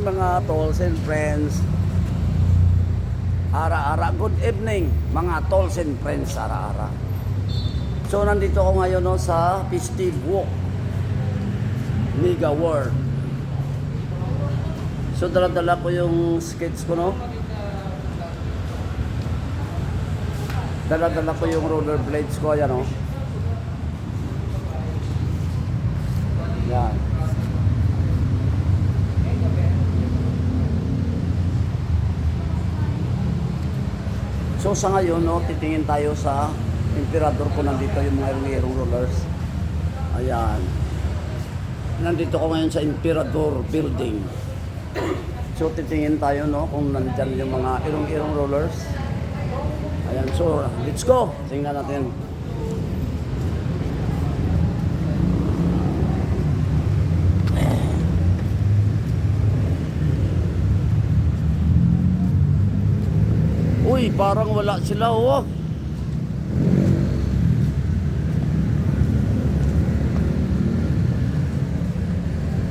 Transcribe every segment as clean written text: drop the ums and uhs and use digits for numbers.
mga tolls and friends. Ara-ara, good evening mga tolls and friends, ara-ara. So nandito ako ngayon no, sa Festive Walk Mega World. So dala-dala ko yung skates ko no. Dala-dala ko yung rollerblades ko, ayan no. Yan. So sa ngayon, no, titingin tayo sa Emperador ko. Nandito yung mga irong rollers. Ayan. Nandito ko ngayon sa Emperador building. So titingin tayo no, kung nandyan yung mga irong rollers. Ayan, so let's go. Tingnan natin. Uy, parang wala sila, oh.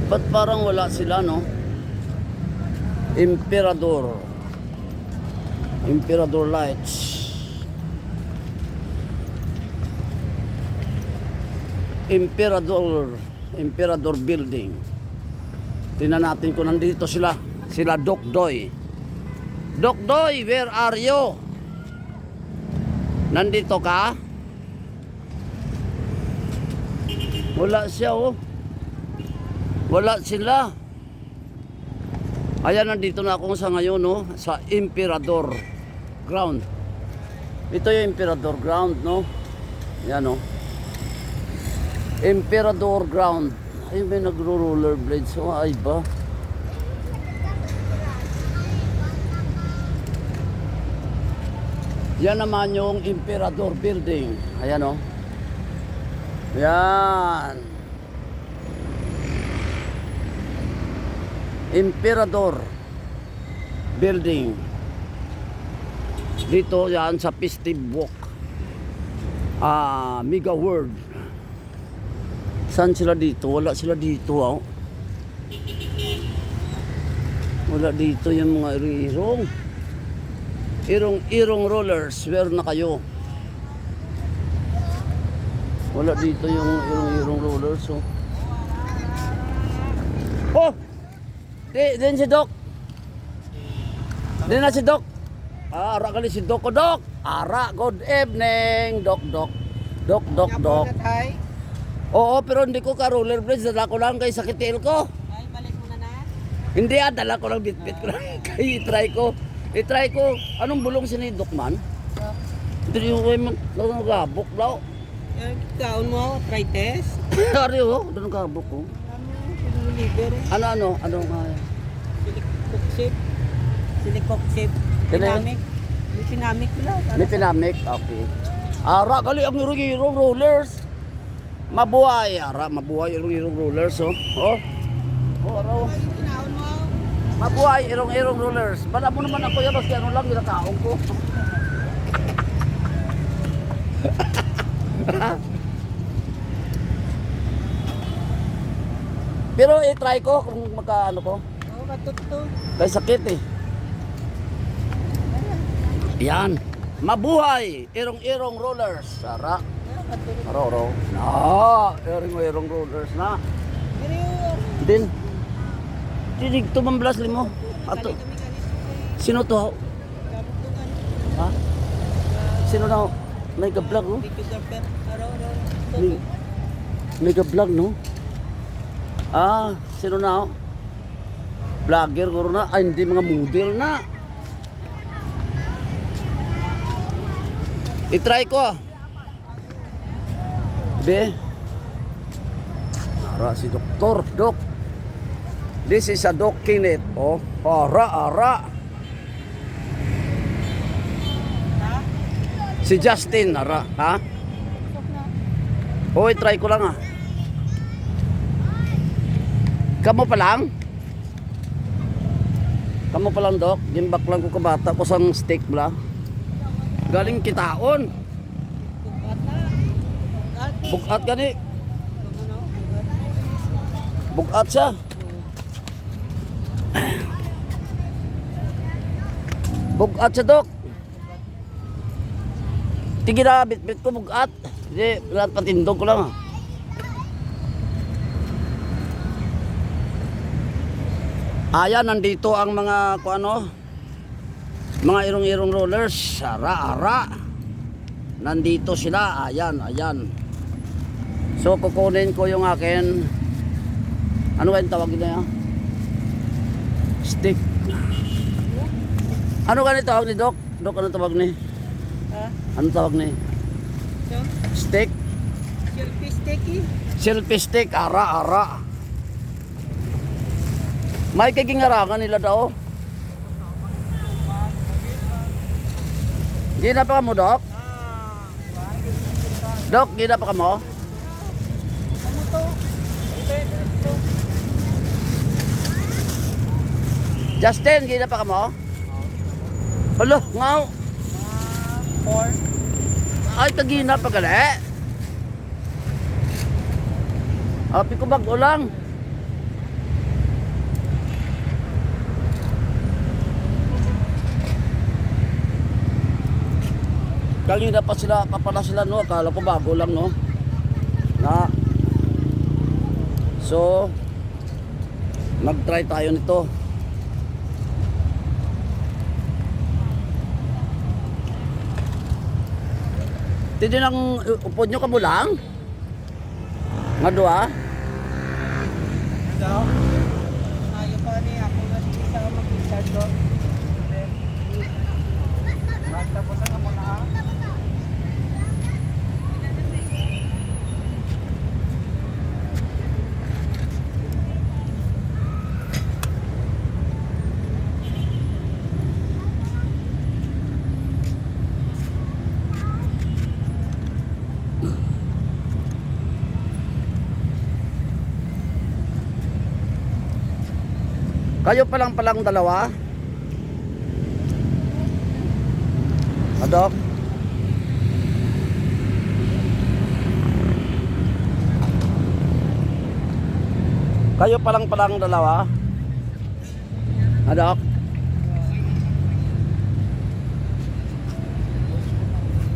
Ba't parang wala sila, no? Emperador lights. Emperador building. Tingnan natin kung nandito sila. Sila Doc Doy. Doc Doy, where are you? Nandito ka? Wala siya, oh. Wala sila. Ayan, nandito na ako sa ngayon, no? Sa Emperador ground. Ito yung Emperador ground, no? Ayan, no? Emperador ground. Ay, may nagro-rollerblades. So, ay ba? Yan naman yung Emperador building. Ayan o. Yan. Emperador building. Dito yan sa Festive Walk. Mega World. Saan sila dito? Wala sila dito, oh. Wala dito yung mga irong. Irong rollers, where na kayo? Wala dito yung irong rollers, oh. Oh! Din si Doc. Din na si Doc. Ara kali si Doc ko, Doc. Ara, good evening, Doc. Oo, pero hindi ko ka rollerblades, dala ko lang kay sakit tail ko. Ay, balik mo na. Hindi dala ko lang bit-bit ko lang. Kaya i-try ko. Anong bulong sinidok man? Hindi ko kayo nagabok daw. Kaon mo, try test. Ari oh, nagabok ko. Ano? Anong Silikok-sip. Pinamik. May pinamik lang. May pinamik? Okay. Ara, kali ang irong rollers. Mabuhay, ara. Mabuhay irong rollers, oh. Oh, ara. Inaon mo. Mabuhay, irong rollers. Bala mo naman ako yan, basta ano lang, ginakaong ko. Pero i-try ko kung magkaano ko. Oo, matuto. Kaya sakit eh. Yan. Mabuhay, irong rollers. Sara. Aro. Irong rollers na. Din. Dinig to mamblas limo. Ato. Sino to? Ha? Sino na? May ka-vlog, no? May ka-vlog, no? Sino na? Vlogger ko na. Ay, hindi mga model na. I-try ko, Be. Ara si Doktor, Doc. This is a Doc Kenneth. Oh, ara. Si Justin, ara. Ha? Oh, i-try ko lang, Kamu pa lang, Doc. Gimbak lang ko kabata ko sang steak bla. Galing kitaon. Bukat gani. Bukat siya. Bugat sa dok. Tige na bit ko bugat. Hindi, lahat patindog ko lang ah. Ayan, nandito ang mga mga irong-irong rollers. Ara-ara. Nandito sila. Ayan, ayan. So, kukunin ko yung akin. Ano kayong tawag nila yan? Stick. Ano ganito tawag ni Doc? Doc, ano tawag ni? Ha? Ano tawag ni? So, Stick? selfie sticky. Selfie stick. Ara-ara. May kagingarangan nila daw. Gina pa ka mo, Doc? Doc, gina pa ka mo? Ano to? Ito. Justin, gina pa ka mo? Hala, ngaw. 4. Ay, kagina pa gali. Api ko bago lang. Kanina pa pala sila, no? Akala ko bago lang, no? Na. So, mag-try tayo nito. Tindi nang upod nyo ka mo lang? Nga doa? Ito. Ayaw pa ni ako na isa ka mag-start ko. Tapos ang mo na. Kayo palang dalawa? Adok? Kayo palang dalawa? Adok?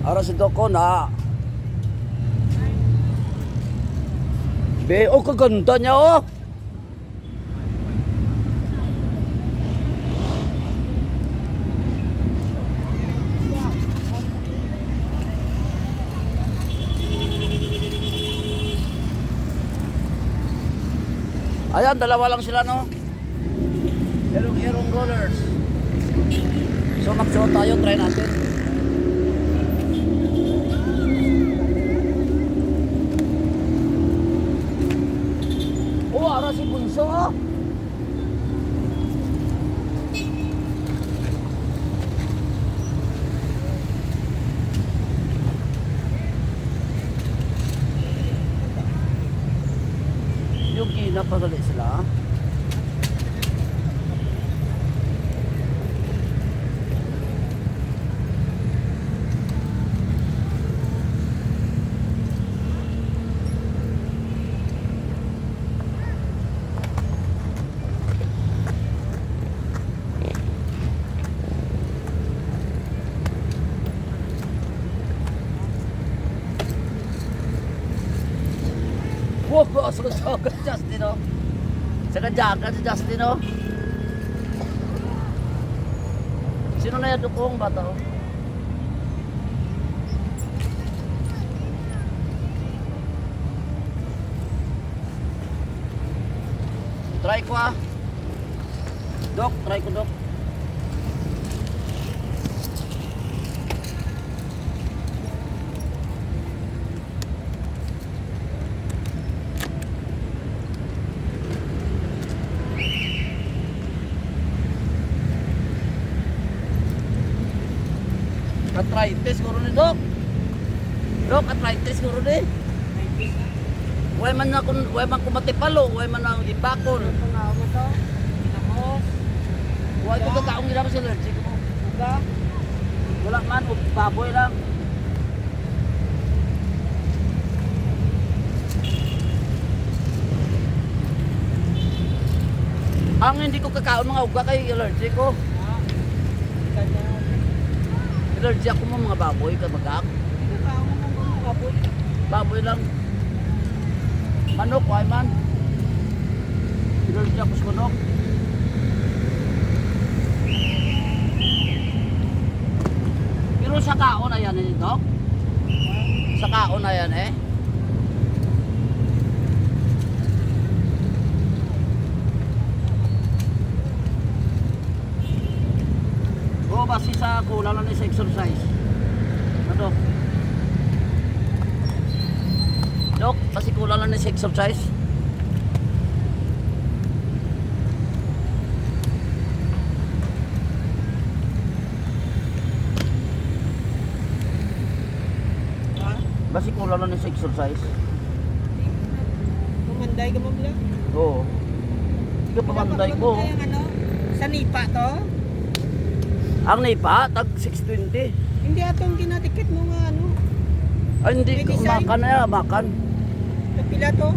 Ara si Doko na. Be, oh kaganda niya oh. Ayan, dalawa lang sila, no? Erong rollers. So, mag-show tayo, try natin. Oh, ara si Bunso, oh. Yung kinapagali sila. Wow, sugat Justin, oh. Saka jacket si Justin, oh. Sino na yan dukong bata, oh? Try ko, ah. Dok, try ko, Dok. Arthritis siguro ni Dok. Dok, arthritis siguro ni. Way man ko matipalo, way man na ibakon. Pangaw mo to. Pinamos. Way ko kakaong gila sa allergic mo. Uga. Wala man, baboy lang. Ang hindi ko kakaon mga uga kay allergic ko. ganyan. Allergy ako mo mga baboy, kamagak. Hindi ka ako mga baboy. Baboy lang. Manok, why man? Allergy ako sa manok. Pero sa kaon na yan eh, Dok? Sa kaon na yan eh. Oo, basi sa kulang lang sa exercise. Ano? Dok, basi kulang lang sa exercise. Ha? Basi kulang lang sa exercise. Kumanday ka mo bilang? Oo. Hindi ka pamanday ko. Ang ano? Sa nipa to? Ang nipa, tag 620. Hindi atong ginatikit mo nga ano. Ay, hindi. May design. Makan na yan, makan. Sa pila to?